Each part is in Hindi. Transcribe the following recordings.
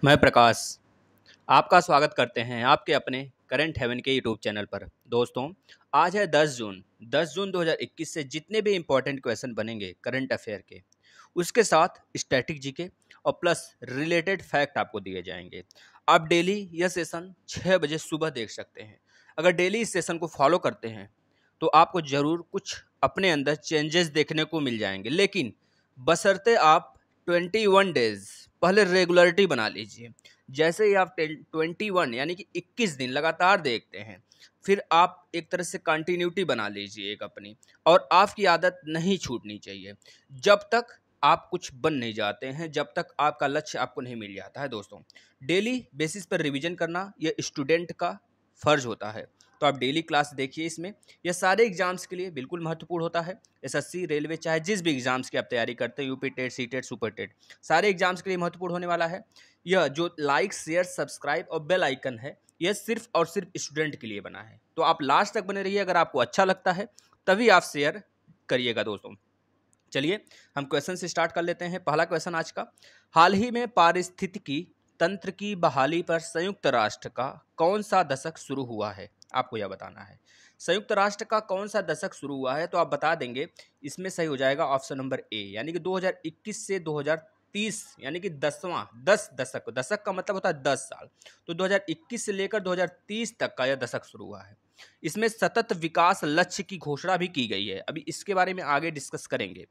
मैं प्रकाश आपका स्वागत करते हैं आपके अपने करंट हेवन के यूट्यूब चैनल पर। दोस्तों, आज है 10 जून 2021 से जितने भी इम्पोर्टेंट क्वेश्चन बनेंगे करंट अफेयर के, उसके साथ स्टैटिक जीके और प्लस रिलेटेड फैक्ट आपको दिए जाएंगे। आप डेली यह सेशन 6 बजे सुबह देख सकते हैं। अगर डेली इस सेशन को फॉलो करते हैं तो आपको ज़रूर कुछ अपने अंदर चेंजेस देखने को मिल जाएंगे, लेकिन बशर्ते आप 21 डेज पहले रेगुलरिटी बना लीजिए। जैसे ही आप 21 यानी कि 21 दिन लगातार देखते हैं, फिर आप एक तरह से कंटिन्यूटी बना लीजिए एक अपनी, और आपकी आदत नहीं छूटनी चाहिए जब तक आप कुछ बन नहीं जाते हैं, जब तक आपका लक्ष्य आपको नहीं मिल जाता है। दोस्तों, डेली बेसिस पर रिवीजन करना यह स्टूडेंट का फर्ज होता है। तो आप डेली क्लास देखिए। इसमें यह सारे एग्जाम्स के लिए बिल्कुल महत्वपूर्ण होता है। एसएससी, रेलवे, चाहे जिस भी एग्जाम्स की आप तैयारी करते हैं, UP TET, C TET, super TET, सारे एग्जाम्स के लिए महत्वपूर्ण होने वाला है। यह जो लाइक, शेयर, सब्सक्राइब और बेल आइकन है, यह सिर्फ और सिर्फ स्टूडेंट के लिए बना है। तो आप लास्ट तक बने रहिए। अगर आपको अच्छा लगता है तभी आप शेयर करिएगा। दोस्तों, चलिए हम क्वेश्चन से स्टार्ट कर लेते हैं। पहला क्वेश्चन आज का, हाल ही में पारिस्थितिकी तंत्र की बहाली पर संयुक्त राष्ट्र का कौन सा दशक शुरू हुआ है? आपको यह बताना है संयुक्त राष्ट्र का कौन सा दशक शुरू हुआ है। तो आप बता देंगे। इसमें सही हो जाएगा ऑप्शन नंबर ए, यानी कि 2021 से 2030, यानी कि 10 दशक। दशक का मतलब होता है 10 साल। तो 2021 से लेकर 2030 तक का यह दशक शुरू हुआ है। इसमें सतत विकास लक्ष्य की घोषणा भी की गई है। अभी इसके बारे में आगे डिस्कस करेंगे।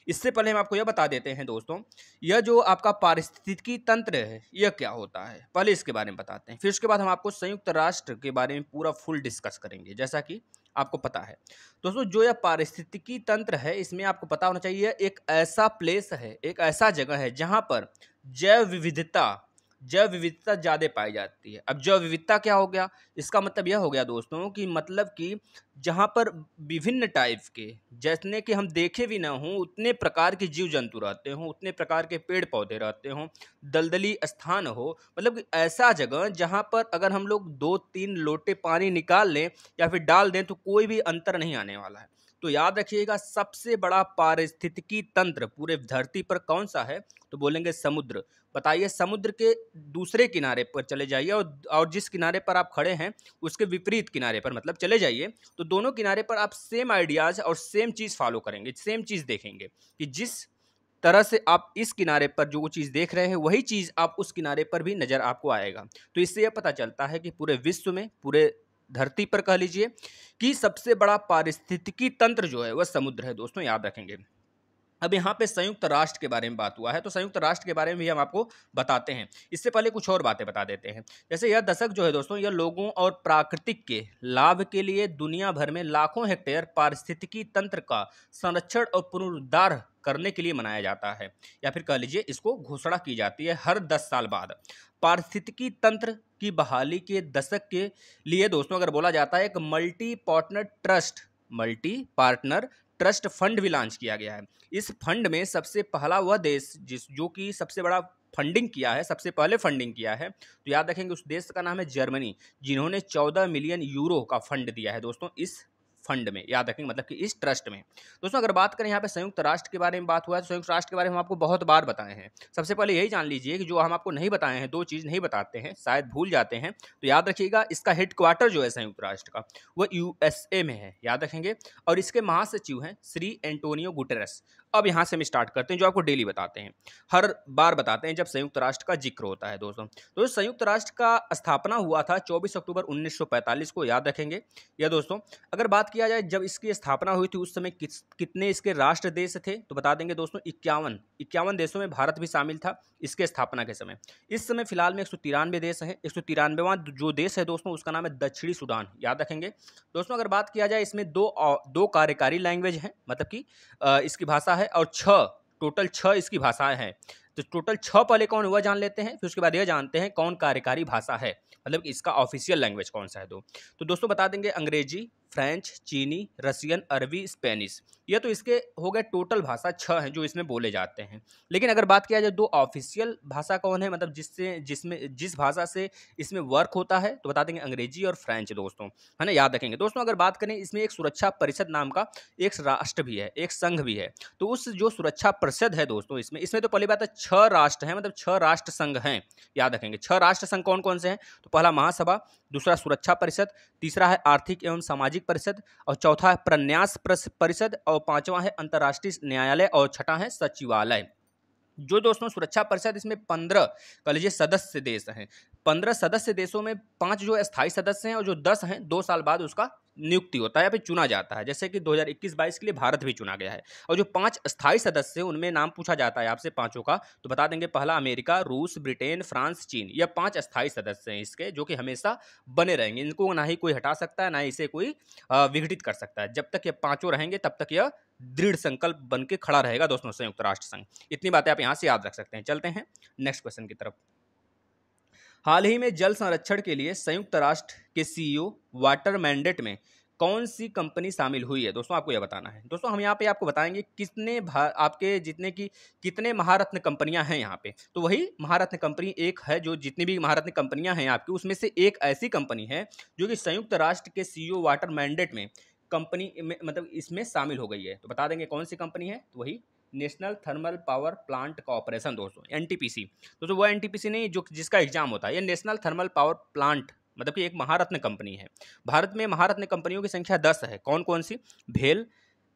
इससे पहले हम आपको यह बता देते हैं दोस्तों, यह जो आपका पारिस्थितिकी तंत्र है यह क्या होता है, पहले इसके बारे में बताते हैं। फिर उसके बाद हम आपको संयुक्त राष्ट्र के बारे में पूरा फुल डिस्कस करेंगे, जैसा कि आपको पता है। दोस्तों, जो यह पारिस्थितिकी तंत्र है, इसमें आपको पता होना चाहिए एक ऐसा प्लेस है, एक ऐसा जगह है जहां पर जैव विविधता जैव विविधता ज़्यादा पाई जाती है। अब जैव विविधता क्या हो गया? इसका मतलब यह हो गया दोस्तों कि मतलब कि जहाँ पर विभिन्न टाइप के, जैसे कि हम देखे भी ना हों उतने प्रकार के जीव जंतु रहते हों, उतने प्रकार के पेड़ पौधे रहते हों, दलदली स्थान हो, मतलब कि ऐसा जगह जहाँ पर अगर हम लोग 2-3 लोटे पानी निकाल लें या फिर डाल दें तो कोई भी अंतर नहीं आने वाला है। तो याद रखिएगा, सबसे बड़ा पारिस्थितिकी तंत्र पूरे धरती पर कौन सा है? तो बोलेंगे समुद्र। बताइए, समुद्र के दूसरे किनारे पर चले जाइए और जिस किनारे पर आप खड़े हैं उसके विपरीत किनारे पर मतलब चले जाइए, तो दोनों किनारे पर आप सेम आइडियाज और सेम चीज़ फॉलो करेंगे, सेम चीज़ देखेंगे कि जिस तरह से आप इस किनारे पर जो चीज़ देख रहे हैं वही चीज़ आप उस किनारे पर भी नज़र आपको आएगा। तो इससे यह पता चलता है कि पूरे विश्व में, पूरे धरती पर कह लीजिए, कि सबसे बड़ा पारिस्थितिकी तंत्र जो है वह समुद्र है। दोस्तों, याद रखेंगे। अब यहाँ पे संयुक्त राष्ट्र के बारे में बात हुआ है, तो संयुक्त राष्ट्र के बारे में भी हम आपको बताते हैं। इससे पहले कुछ और बातें बता देते हैं। जैसे यह दशक जो है दोस्तों, यह लोगों और प्राकृतिक के लाभ के लिए दुनिया भर में लाखों हेक्टेयर पारिस्थितिकी तंत्र का संरक्षण और पुनरुद्धार करने के लिए मनाया जाता है, या फिर कह लीजिए इसको घोषणा की जाती है हर 10 साल बाद। पारिस्थितिकी तंत्र की बहाली के दशक के लिए दोस्तों अगर बोला जाता है, एक मल्टी पार्टनर ट्रस्ट फंड भी लॉन्च किया गया है। इस फंड में सबसे पहला वह देश जो कि सबसे बड़ा फंडिंग किया है, सबसे पहले फंडिंग किया है, तो याद रखेंगे उस देश का नाम है जर्मनी, जिन्होंने 14 मिलियन यूरो का फंड दिया है दोस्तों इस फंड में। याद रखेंगे, मतलब कि इस ट्रस्ट में। दोस्तों, अगर बात करें यहाँ पे संयुक्त राष्ट्र के बारे में बात हुआ है, तो संयुक्त राष्ट्र के बारे में हम आपको बहुत बार बताए हैं। सबसे पहले यही जान लीजिए कि जो हम आपको नहीं बताए हैं, दो चीज़ नहीं बताते हैं, शायद भूल जाते हैं, तो याद रखिएगा इसका हेडक्वार्टर जो है संयुक्त राष्ट्र का वह यूएसए में है। याद रखेंगे। और इसके महासचिव हैं श्री एंटोनियो गुटेरेस। अब यहाँ से हम स्टार्ट करते हैं, जो आपको डेली बताते हैं, हर बार बताते हैं जब संयुक्त राष्ट्र का जिक्र होता है। दोस्तों, तो संयुक्त राष्ट्र का स्थापना हुआ था 24 अक्टूबर 1945 को। याद रखेंगे। यह दोस्तों, अगर बात किया जाए जब इसकी स्थापना हुई थी उस समय कितने इसके राष्ट्र देश थे, तो बता देंगे दोस्तों 51 देशों में भारत भी शामिल था इसके स्थापना के समय। इस समय फिलहाल में 193 देश हैं। 193वां जो देश है दोस्तों उसका नाम है दक्षिणी सूडान। याद रखेंगे। दोस्तों, अगर बात किया जाए इसमें दो कार्यकारी लैंग्वेज हैं, मतलब कि इसकी भाषा है, और टोटल 6 इसकी भाषाएं हैं। तो टोटल 6 पहले कौन हुआ जान लेते हैं, फिर उसके बाद यह जानते हैं कौन कार्यकारी भाषा है, मतलब इसका ऑफिशियल लैंग्वेज कौन सा है। तो दोस्तों बता देंगे, अंग्रेजी, फ्रेंच, चीनी, रसियन, अरबी, स्पेनिश। ये तो इसके हो गए टोटल भाषा 6 हैं जो इसमें बोले जाते हैं। लेकिन अगर बात किया जाए 2 ऑफिशियल भाषा कौन है, मतलब जिस भाषा से इसमें वर्क होता है, तो बता देंगे अंग्रेजी और फ्रेंच दोस्तों, है ना, याद रखेंगे। दोस्तों अगर बात करें इसमें एक सुरक्षा परिषद नाम का एक राष्ट्र भी है, एक संघ भी है। तो उस जो सुरक्षा परिषद है दोस्तों, इसमें तो पहली बात है 6 राष्ट्र हैं, मतलब 6 राष्ट्र संघ हैं, याद रखेंगे। 6 राष्ट्र संघ कौन कौन से हैं? तो पहला महासभा, दूसरा सुरक्षा परिषद, तीसरा है आर्थिक एवं सामाजिक परिषद, और चौथा है प्रन्यास परिषद, और पांचवा है अंतर्राष्ट्रीय न्यायालय, और छठा है सचिवालय। जो दोस्तों सुरक्षा परिषद, इसमें 15 कह लीजिए सदस्य देश हैं। 15 सदस्य देशों में 5 जो स्थायी सदस्य हैं, और जो 10 हैं 2 साल बाद उसका नियुक्ति होता है या फिर चुना जाता है। जैसे कि 2021-22 के लिए भारत भी चुना गया है। और जो 5 स्थायी सदस्य हैं उनमें नाम पूछा जाता है आपसे पांचों का, तो बता देंगे पहला अमेरिका, रूस, ब्रिटेन, फ्रांस, चीन। यह 5 स्थायी सदस्य हैं इसके, जो कि हमेशा बने रहेंगे। इनको ना ही कोई हटा सकता है, ना ही इसे कोई विघटित कर सकता है। जब तक ये पांचों रहेंगे तब तक यह दृढ़ संकल्प बन के खड़ा रहेगा दोस्तों संयुक्त राष्ट्र संघ। इतनी बातें आप यहाँ से याद रख सकते हैं। चलते हैं नेक्स्ट क्वेश्चन की तरफ। हाल ही में जल संरक्षण के लिए संयुक्त राष्ट्र के सीईओ वाटर मैंडेट में कौन सी कंपनी शामिल हुई है? दोस्तों आपको यह बताना है। दोस्तों हम यहाँ पे आपको बताएंगे आपके जितने की कितने महारत्न कंपनियां हैं यहाँ पे। तो वही महारत्न कंपनी एक है, जो जितनी भी महारत्न कंपनियां हैं आपकी, उसमें से एक ऐसी कंपनी है जो कि संयुक्त राष्ट्र के सीईओ वाटर मैंडेट में कंपनी में, मतलब इसमें शामिल हो गई है। तो बता देंगे कौन सी कंपनी है? तो वही national thermal power plant corporation दोस्तों, एनटीपीसी। दोस्तों वो एनटीपीसी नहीं जो जिसका एग्जाम होता है, ये नेशनल थर्मल पावर प्लांट मतलब कि एक महारत्न कंपनी है। भारत में महारत्न कंपनियों की संख्या 10 है। कौन कौन सी? भेल,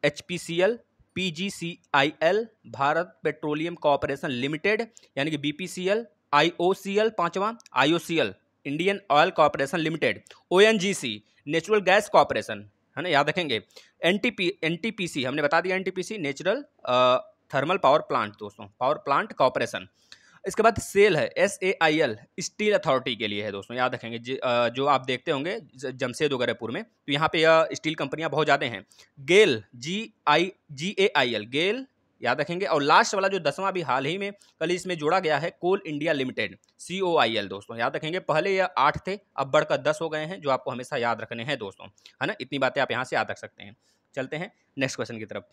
HPCL, PGCIL, Bharat petroleum corporation limited यानी कि बीपीसीएल, आईओसीएल पांचवा, IOCL Indian oil corporation limited, ONGC natural gas corporation, है ना, याद रखेंगे। एनटीपीसी हमने बता दिया, NTPC natural thermal power plant दोस्तों, पावर प्लांट कॉर्पोरेशन। इसके बाद सेल है, SAIL स्टील अथॉरिटी के लिए है दोस्तों, याद रखेंगे। जो आप देखते होंगे जमशेद वगैरहपुर में, तो यहाँ पे यह स्टील कंपनियां बहुत ज़्यादा हैं। गेल GAIL गेल, याद रखेंगे। और लास्ट वाला जो 10वां भी हाल ही में कल इसमें जोड़ा गया है, कोल इंडिया लिमिटेड COIL दोस्तों, याद रखेंगे। पहले यह 8 थे, अब बढ़कर 10 हो गए हैं, जो आपको हमेशा याद रखने हैं दोस्तों, है ना। इतनी बातें आप यहाँ से याद रख सकते हैं। चलते हैं नेक्स्ट क्वेश्चन की तरफ।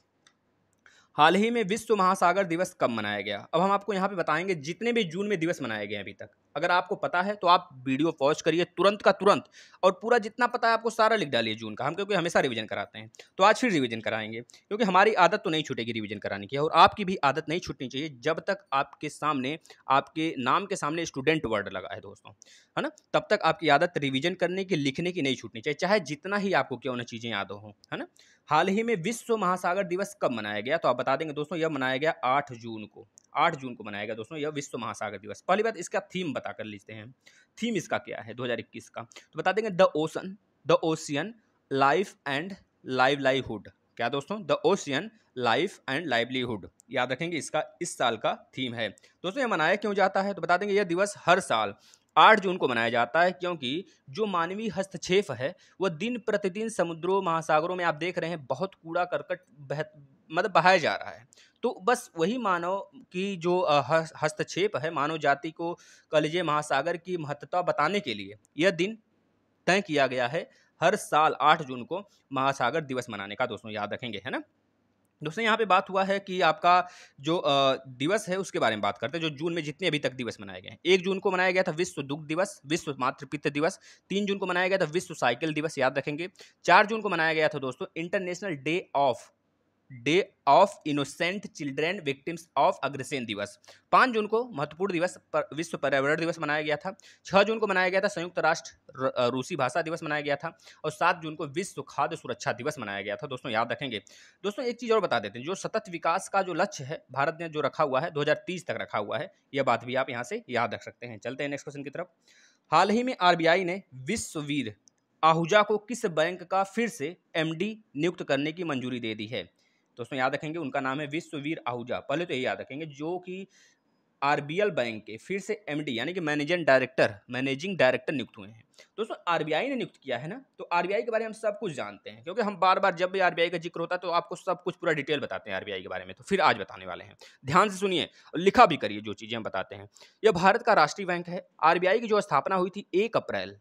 हाल ही में विश्व महासागर दिवस कब मनाया गया? अब हम आपको यहाँ पे बताएंगे जितने भी जून में दिवस मनाए गए हैं अभी तक। अगर आपको पता है तो आप वीडियो पॉज करिए तुरंत का तुरंत, और पूरा जितना पता है आपको सारा लिख डालिए जून का। हम क्योंकि हमेशा रिवीजन कराते हैं, तो आज फिर रिवीजन कराएंगे, क्योंकि हमारी आदत तो नहीं छूटेगी रिवीजन कराने की, और आपकी भी आदत नहीं छूटनी चाहिए जब तक आपके सामने, आपके नाम के सामने स्टूडेंट वर्ड लगा है दोस्तों, है ना। तब तक आपकी आदत रिवीजन करने की, लिखने की नहीं छूटनी चाहिए, चाहे जितना ही आपको क्यों ना चीज़ें याद हो, है ना। हाल ही में विश्व महासागर दिवस कब मनाया गया? तो आप बता देंगे दोस्तों, यह मनाया गया 8 जून को। 8 जून को मनाया गया दोस्तों यह विश्व महासागर दिवस। पहली बात इसका थीम बता कर लेते हैं। थीम इसका क्या है 2021 का? तो बता देंगे the ocean life and livelihood. क्या दोस्तों? The ocean life and livelihood, याद रखेंगे, इसका इस साल का थीम है दोस्तों। यह मनाया क्यों जाता है? तो बता देंगे यह दिवस हर साल 8 जून को मनाया जाता है, क्योंकि जो मानवीय हस्तक्षेप है वह दिन प्रतिदिन समुद्रों महासागरों में आप देख रहे हैं बहुत कूड़ा करकट मतलब बहाया जा रहा है। तो बस वही मानव की जो हस्तक्षेप है, मानव जाति को कह लीजिए महासागर की महत्ता बताने के लिए यह दिन तय किया गया है हर साल 8 जून को महासागर दिवस मनाने का दोस्तों, याद रखेंगे, है ना। दोस्तों यहाँ पे बात हुआ है कि आपका जो दिवस है उसके बारे में बात करते हैं, जो जून में जितने अभी तक दिवस मनाए गए हैं। 1 जून को मनाया गया था विश्व दुग्ध दिवस, विश्व मातृपित्त दिवस। 3 जून को मनाया गया था विश्व साइकिल दिवस, याद रखेंगे। 4 जून को मनाया गया था दोस्तों international day of innocent children victims of aggression दिवस। 5 जून को महत्वपूर्ण दिवस विश्व पर्यावरण दिवस मनाया गया था। 6 जून को मनाया गया था संयुक्त राष्ट्र रूसी भाषा दिवस मनाया गया था। और 7 जून को विश्व खाद्य सुरक्षा दिवस मनाया गया था दोस्तों, याद रखेंगे। दोस्तों एक चीज़ और बता देते हैं, जो सतत विकास का जो लक्ष्य है भारत ने जो रखा हुआ है 2030 तक रखा हुआ है, यह बात भी आप यहाँ से याद रख सकते हैं। चलते हैं नेक्स्ट क्वेश्चन की तरफ। हाल ही में RBI ने विश्ववीर आहूजा को किस बैंक का फिर से MD नियुक्त करने की मंजूरी दे दी है? दोस्तों याद रखेंगे उनका नाम है विश्ववीर आहूजा। पहले तो यही याद रखेंगे, जो कि RBL बैंक के फिर से MD यानी कि मैनेजिंग डायरेक्टर नियुक्त हुए हैं। दोस्तों RBI ने नियुक्त किया है ना, तो RBI के बारे में हम सब कुछ जानते हैं, क्योंकि हम बार बार जब भी RBI का जिक्र होता है तो आपको सब कुछ पूरा डिटेल बताते हैं RBI के बारे में। तो फिर आज बताने वाले हैं, ध्यान से सुनिए, लिखा भी करिए जो चीज़ें हम बताते हैं। यह भारत का राष्ट्रीय बैंक है। RBI की जो स्थापना हुई थी 1 अप्रैल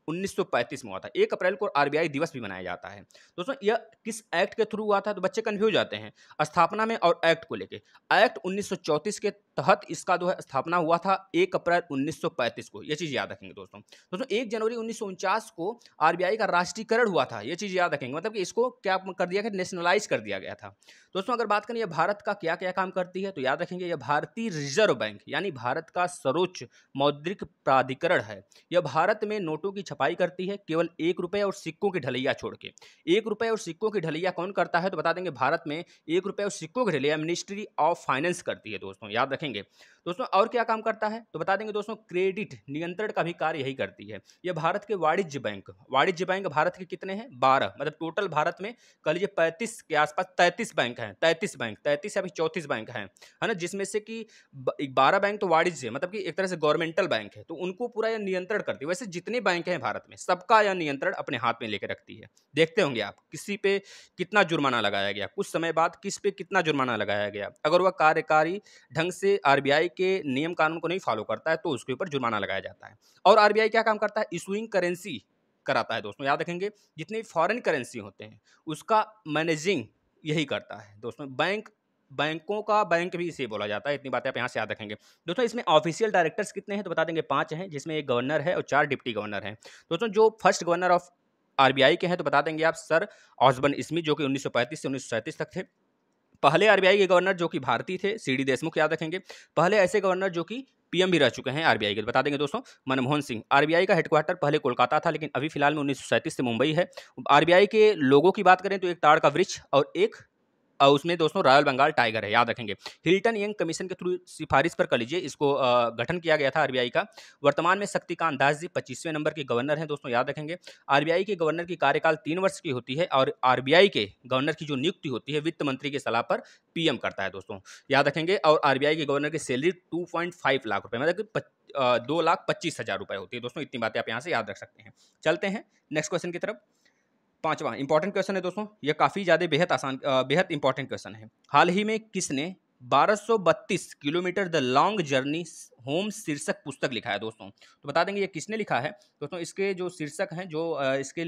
1935 में हुआ था। 1 अप्रैल को आरबीआई दिवस भी मनाया जाता है। दोस्तों यह किस एक्ट के थ्रू हुआ था, तो बच्चे कंफ्यूज जाते हैं स्थापना में और एक्ट को लेके। एक्ट 1934 के तहत इसका जो है स्थापना हुआ था 1 अप्रैल 1935 को। ये चीज़ याद रखेंगे दोस्तों। दोस्तों 1 जनवरी 1949 को आरबीआई का राष्ट्रीयकरण हुआ था। ये चीज़ याद रखेंगे, मतलब कि इसको क्या कर दिया गया, नेशनलाइज कर दिया गया था। दोस्तों अगर बात करें ये भारत का क्या क्या काम करती है, तो याद रखेंगे यह भारतीय रिजर्व बैंक यानी भारत का सर्वोच्च मौद्रिक प्राधिकरण है। यह भारत में नोटों की छपाई करती है, केवल 1 रुपये और सिक्कों की ढलैया छोड़ के। 1 रुपये और सिक्कों की ढलैया कौन करता है, तो बता देंगे भारत में 1 रुपये और सिक्कों की ढलैया मिनिस्ट्री ऑफ फाइनेंस करती है दोस्तों, याद रखेंगे। दोस्तों और क्या काम करता है, तो बता देंगे दोस्तों क्रेडिट नियंत्रण का भी कार्य यही करती है। यह भारत के वाणिज्य बैंक भारत के कितने हैं, 12, मतलब टोटल भारत में कह लीजिए 35 के आसपास 33 बैंक हैं, 33 या फिर 34 बैंक हैं, है ना, जिसमें से कि 12 बैंक तो वाणिज्य मतलब कि एक तरह से गवर्नमेंटल बैंक है, तो उनको पूरा यह नियंत्रण करती है। वैसे जितने बैंक हैं भारत में सबका यह नियंत्रण अपने हाथ में लेकर रखती है। देखते होंगे आप किसी पे कितना जुर्माना लगाया गया, कुछ समय बाद किस पे कितना जुर्माना लगाया गया, अगर वह कार्यकारी ढंग से आरबीआई के नियम कानून को नहीं फॉलो करता है तो उसके ऊपर जुर्माना लगाया जाता है। और आरबीआई क्या काम करता है, इशूइंग करेंसी कराता है दोस्तों, याद रखेंगे जितनी फॉरेन करेंसी होते हैं उसका मैनेजिंग यही करता है दोस्तों। बैंकों का बैंक भी इसे बोला जाता है, इतनी बातें आप यहाँ से याद रखेंगे। दोस्तों इसमें ऑफिशियल डायरेक्टर्स कितने हैं, तो बता देंगे 5 हैं, जिसमें एक गवर्नर है और 4 डिप्टी गवर्नर हैं। दोस्तों जो फर्स्ट गवर्नर ऑफ आरबीआई के हैं तो बता देंगे आप सर ऑस्बर्न स्मिथ, जो कि 1935 से 1937 तक थे। पहले आरबीआई के गवर्नर जो कि भारतीय थे सीडी देशमुख, याद रखेंगे। पहले ऐसे गवर्नर जो कि पीएम भी रह चुके हैं आरबीआई के, बता देंगे दोस्तों मनमोहन सिंह। आरबीआई का हेडक्वार्टर पहले कोलकाता था, लेकिन अभी फिलहाल में 1937 से मुंबई है। आरबीआई के लोगों की बात करें तो एक ताड़ का वृक्ष और एक उसमें दोस्तों रॉयल बंगाल टाइगर है, याद रखेंगे। हिल्टन यंग कमीशन के थ्रू सिफारिश पर कर लीजिए इसको गठन किया गया था आरबीआई का। वर्तमान में शक्तिकांत दास जी 25वें नंबर के गवर्नर हैं दोस्तों, याद रखेंगे। आरबीआई के गवर्नर की कार्यकाल 3 वर्ष की होती है और आरबीआई के गवर्नर की जो नियुक्ति होती है वित्त मंत्री की सलाह पर पीएम करता है दोस्तों, याद रखेंगे। और आरबीआई के गवर्नर की सैलरी 2.5 लाख रुपए, मतलब कि 2,25,000 रुपए होती है दोस्तों। इतनी बातें आप यहाँ से याद रख सकते हैं। चलते हैं नेक्स्ट क्वेश्चन की तरफ। 5वां इंपॉर्टेंट क्वेश्चन है दोस्तों, यह काफ़ी ज़्यादा बेहद इंपॉर्टेंट क्वेश्चन है। हाल ही में किसने 1232 kilometre the long journey home शीर्षक पुस्तक लिखा है दोस्तों, तो बता देंगे ये किसने लिखा है। दोस्तों इसके जो शीर्षक हैं, जो इसके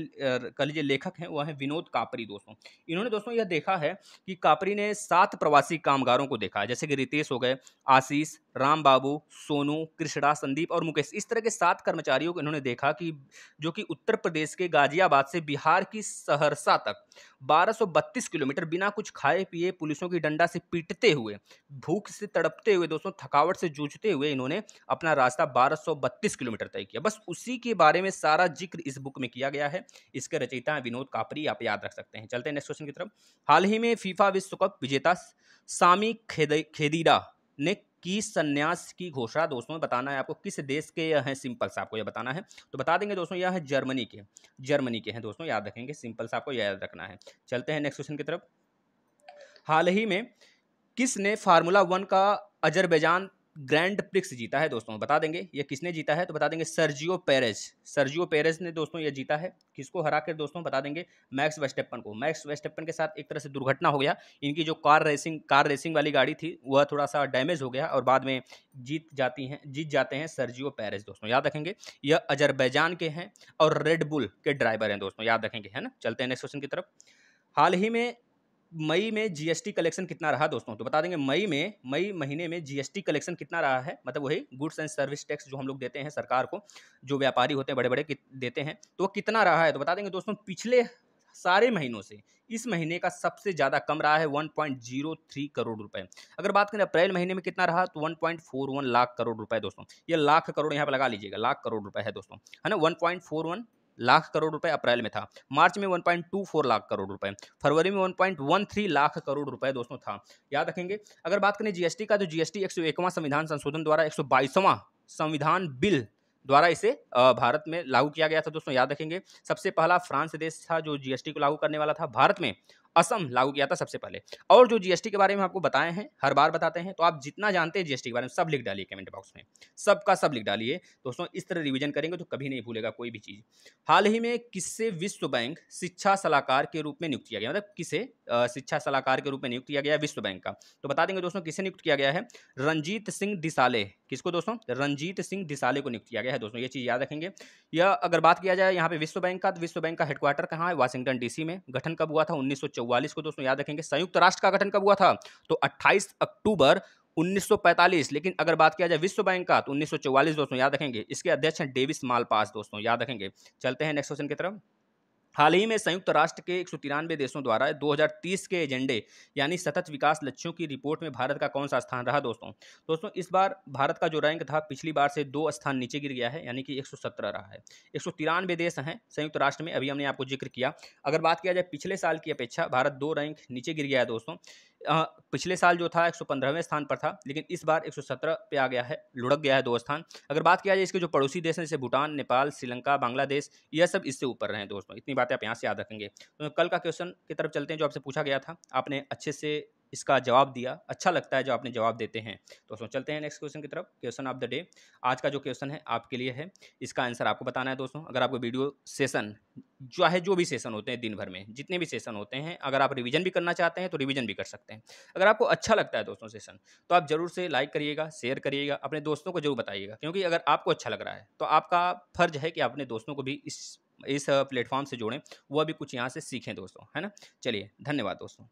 कह लीजिए लेखक हैं, वह है विनोद कापरी दोस्तों। इन्होंने दोस्तों यह देखा है कि कापरी ने 7 प्रवासी कामगारों को देखा है, जैसे कि रितेश हो गए, आशीष, राम बाबू, सोनू, कृष्णा, संदीप और मुकेश। इस तरह के 7 कर्मचारियों को इन्होंने देखा कि जो कि उत्तर प्रदेश के गाजियाबाद से बिहार की सहरसा तक 1232 किलोमीटर बिना कुछ खाए पिए पुलिसों की डंडा से पीटते हुए, भूख से तड़पते हुए दोस्तों, थकावट से जूझते हुए इन्होंने अपना रास्ता 1232 किलोमीटर तय किया। बस उसी के बारे में सारा जिक्र इस बुक में किया गया है। इसके रचयिता हैं विनोद कापरी, आप याद रख सकते हैं। चलते हैं नेक्स्ट क्वेश्चन की तरफ। हाल ही में फीफा विश्व कप विजेता सामी खेदीरा ने की संन्यास की घोषणा, दोस्तों बताना है आपको किस देश के यह हैं, सिंपल सा आपको यह बताना है। तो बता देंगे दोस्तों यह है जर्मनी के हैं दोस्तों, याद रखेंगे, सिंपल सा आपको याद रखना है। चलते हैं नेक्स्ट क्वेश्चन की तरफ। हाल ही में किसने फार्मूला 1 का अजरबैजान ग्रैंड प्रिक्स जीता है दोस्तों, बता देंगे ये किसने जीता है, तो बता देंगे सर्जियो पेरेज ने दोस्तों ये जीता है। किसको हरा कर दोस्तों, बता देंगे मैक्स वर्स्टेपन को। मैक्स वर्स्टेपन के साथ एक तरह से दुर्घटना हो गया, इनकी जो कार रेसिंग वाली गाड़ी थी वह थोड़ा सा डैमेज हो गया और बाद में जीत जाते हैं सर्जियो पेरेज दोस्तों, याद रखेंगे। यह अजरबैजान के हैं और रेड बुल के ड्राइवर हैं दोस्तों, याद रखेंगे, है ना। चलते हैं नेक्स्ट क्वेश्चन की तरफ। हाल ही में मई में जीएसटी कलेक्शन कितना रहा दोस्तों, तो बता देंगे मई महीने में जीएसटी कलेक्शन कितना रहा है, मतलब वही गुड्स एंड सर्विस टैक्स जो हम लोग देते हैं सरकार को, जो व्यापारी होते हैं बड़े बड़े देते हैं, तो वो कितना रहा है, तो बता देंगे दोस्तों पिछले सारे महीनों से इस महीने का सबसे ज़्यादा कम रहा है 1.03 करोड़ रुपए। अगर बात करें अप्रैल महीने में कितना रहा, तो 1.41 लाख करोड़ रुपए दोस्तों। ये लाख करोड़ यहाँ पे लगा लीजिएगा, लाख करोड़ रुपए है दोस्तों, है ना। 1.41 लाख करोड़ रुपए अप्रैल में था। मार्च में 1.24 लाख करोड़ रुपए, फरवरी में 1.13 लाख करोड़ रुपए दोस्तों था, याद रखेंगे। अगर बात करें जीएसटी का, तो जीएसटी 101वां संविधान संशोधन द्वारा 122वां संविधान बिल द्वारा इसे भारत में लागू किया गया था दोस्तों, याद रखेंगे। सबसे पहला फ्रांस देश था जो जीएसटी को लागू करने वाला था। भारत में असम लागू किया था सबसे पहले। और जो जीएसटी के बारे में आपको बताए हैं, हर बार बताते हैं, तो आप जितना जानते हैं जीएसटी के बारे में सब लिख डालिए कमेंट बॉक्स में, सबका सब लिख डालिए दोस्तों। इस तरह रिवीजन करेंगे तो कभी नहीं भूलेगा कोई भी चीज़। हाल ही में किससे विश्व बैंक शिक्षा सलाहकार के रूप में नियुक्त किया गया, मतलब किसे शिक्षा सलाहकार के रूप में नियुक्त किया गया विश्व बैंक का, तो बता देंगे दोस्तों किसे नियुक्त किया गया है। रंजीत सिंह डिसाले, किसको दोस्तों, रंजीत सिंह डिसाले को नियुक्त किया गया है दोस्तों, ये चीज़ याद रखेंगे। या अगर बात किया जाए यहाँ पे विश्व बैंक का, तो विश्व बैंक का हेडक्वार्टर कहाँ है, वाशिंगटन डीसी में। गठन कब हुआ था, 1944 को दोस्तों, याद रखेंगे। संयुक्त राष्ट्र का गठन कब हुआ था, तो 28 अक्टूबर 1945। लेकिन अगर बात किया जाए विश्व बैंक का, तो 1944 दोस्तों, याद रखेंगे। इसके अध्यक्ष हैं डेविस मालपास दोस्तों, याद रखेंगे। चलते हैं नेक्स्ट क्वेश्चन की तरफ। हाल ही में संयुक्त राष्ट्र के 193 देशों द्वारा 2030 के एजेंडे यानी सतत विकास लक्ष्यों की रिपोर्ट में भारत का कौन सा स्थान रहा दोस्तों। दोस्तों इस बार भारत का जो रैंक था पिछली बार से 2 स्थान नीचे गिर गया है, यानी कि 117 रहा है। 193 देश हैं संयुक्त राष्ट्र में, अभी हमने आपको जिक्र किया। अगर बात किया जाए पिछले साल की अपेक्षा, भारत 2 रैंक नीचे गिर गया है दोस्तों। पिछले साल जो था 115वें स्थान पर था, लेकिन इस बार 117 पे आ गया है, लुढ़क गया है 2 स्थान। अगर बात किया जाए इसके जो पड़ोसी देश हैं, जैसे भूटान, नेपाल, श्रीलंका, बांग्लादेश, यह सब इससे ऊपर रहे हैं दोस्तों। इतनी बातें आप यहाँ से याद रखेंगे। तो कल का क्वेश्चन की तरफ चलते हैं जो आपसे पूछा गया था, आपने अच्छे से इसका जवाब दिया, अच्छा लगता है जो आपने जवाब देते हैं दोस्तों। चलते हैं नेक्स्ट क्वेश्चन की तरफ। क्वेश्चन ऑफ द डे, आज का जो क्वेश्चन है आपके लिए है, इसका आंसर आपको बताना है दोस्तों। अगर आपको वीडियो सेशन चाहे जो भी सेशन होते हैं दिन भर में, जितने भी सेशन होते हैं, अगर आप रिवीजन भी करना चाहते हैं तो रिवीजन भी कर सकते हैं। अगर आपको अच्छा लगता है दोस्तों सेशन, तो आप जरूर से लाइक करिएगा, शेयर करिएगा, अपने दोस्तों को जरूर बताइएगा, क्योंकि अगर आपको अच्छा लग रहा है तो आपका फर्ज है कि अपने दोस्तों को भी इस प्लेटफॉर्म से जोड़ें, वो भी कुछ यहाँ से सीखें दोस्तों, है ना। चलिए धन्यवाद दोस्तों।